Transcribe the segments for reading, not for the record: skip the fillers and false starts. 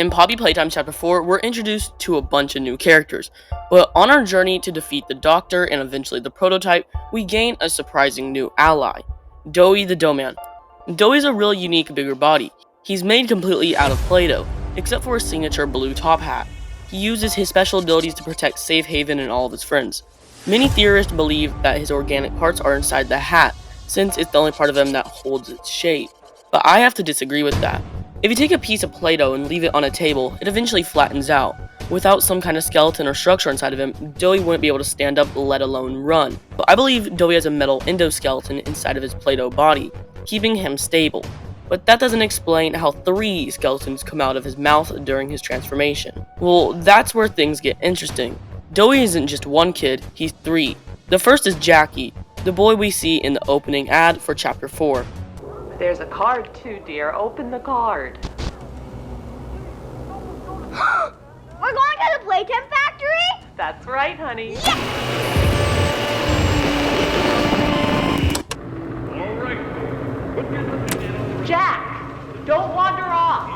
In Poppy Playtime Chapter 4, we're introduced to a bunch of new characters, but on our journey to defeat the Doctor and eventually the Prototype, we gain a surprising new ally, Doey the Doughtman. Doey's a really unique bigger body. He's made completely out of Play-Doh, except for his signature blue top hat. He uses his special abilities to protect Safe Haven and all of his friends. Many theorists believe that his organic parts are inside the hat, since it's the only part of him that holds its shape, but I have to disagree with that. If you take a piece of Play-Doh and leave it on a table, it eventually flattens out. Without some kind of skeleton or structure inside of him, Doey wouldn't be able to stand up, let alone run. But I believe Doey has a metal endoskeleton inside of his Play-Doh body, keeping him stable. But that doesn't explain how 3 skeletons come out of his mouth during his transformation. Well, that's where things get interesting. Doey isn't just one kid, he's 3. The first is Jackie, the boy we see in the opening ad for Chapter 4. There's a card too, dear. Open the card. We're going to the Playtime factory? That's right, honey. Yes! All right. Jack, don't wander off.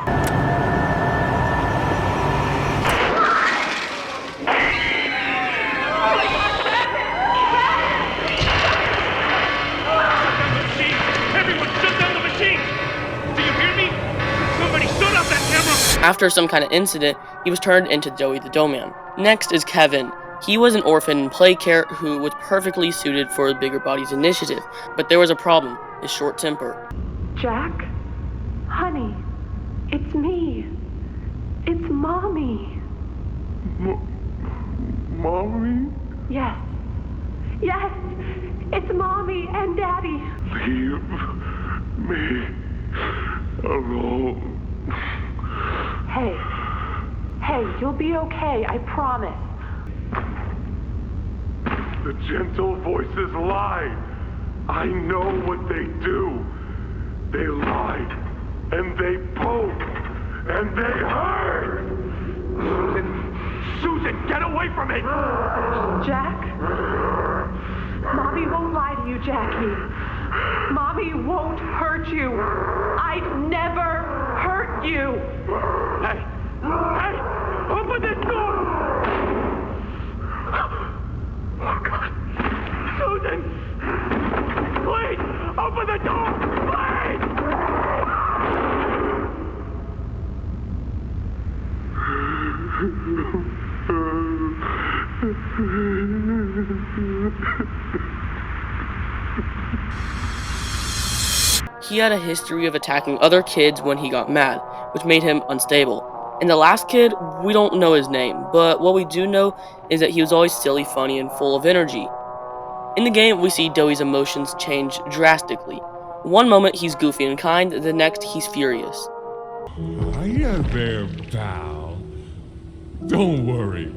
After some kind of incident, he was turned into Doey the Doughtman. Next is Kevin. He was an orphan in play care who was perfectly suited for the bigger body's initiative, but there was a problem, his short temper. Jack, honey, it's me. It's Mommy. Mommy? Yes. Yes, it's Mommy and Daddy. Leave me alone. Hey, you'll be okay, I promise. The gentle voices lie. I know what they do. They lie, and they poke, and they hurt. Susan, get away from me! Jack? Mommy won't lie to you, Jackie. Mommy won't hurt you. I'd never hurt you. Hey, open this door! Oh, God. Susan! Please, open the door! He had a history of attacking other kids when he got mad, which made him unstable. And the last kid, we don't know his name, but what we do know is that he was always silly, funny, and full of energy. In the game, we see Doey's emotions change drastically. One moment he's goofy and kind, the next he's furious. Hiya there, pal. Don't worry,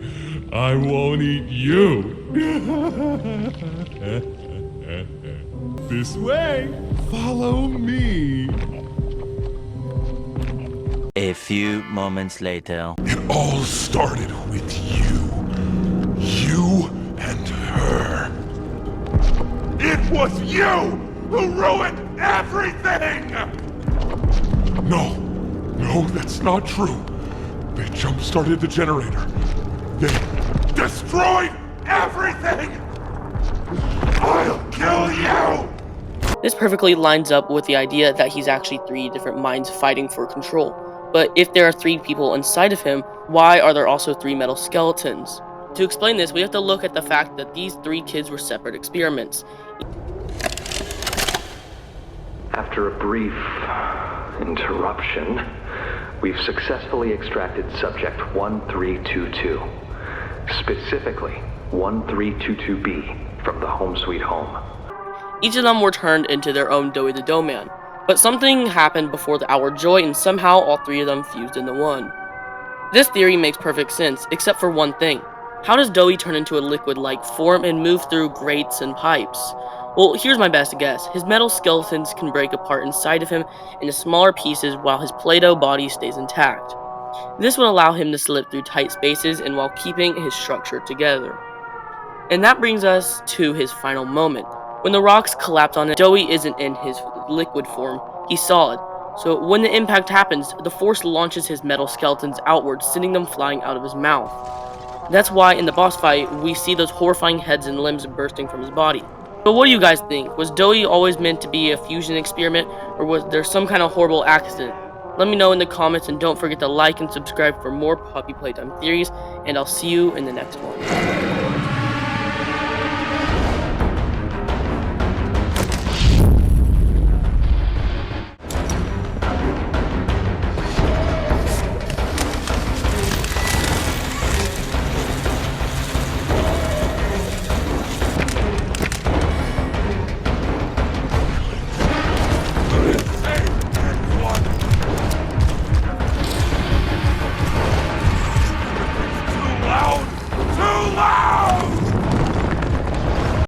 I won't eat you. This way, follow me. A few moments later. It all started with you. You and her. It was you who ruined everything! No, that's not true. They jump-started the generator. They Destroyed everything! I'll kill you! This perfectly lines up with the idea that he's actually 3 different minds fighting for control. But if there are 3 people inside of him, why are there also 3 metal skeletons? To explain this, we have to look at the fact that these 3 kids were separate experiments. After a brief interruption, we've successfully extracted subject 1322, specifically 1322B, from the Home Sweet Home. Each of them were turned into their own Doey the Doughtman, but something happened before the hour joy and somehow all 3 of them fused into one. This theory makes perfect sense, except for one thing. How does Doey turn into a liquid-like form and move through grates and pipes? Well, here's my best guess. His metal skeletons can break apart inside of him into smaller pieces while his Play-Doh body stays intact. This would allow him to slip through tight spaces and while keeping his structure together. And that brings us to his final moment. When the rocks collapse on him, Doey isn't in his liquid form, he's solid. So when the impact happens, the force launches his metal skeletons outward, sending them flying out of his mouth. That's why in the boss fight, we see those horrifying heads and limbs bursting from his body. But what do you guys think? Was Doey always meant to be a fusion experiment, or was there some kind of horrible accident? Let me know in the comments, and don't forget to like and subscribe for more Puppy Playtime theories, and I'll see you in the next one.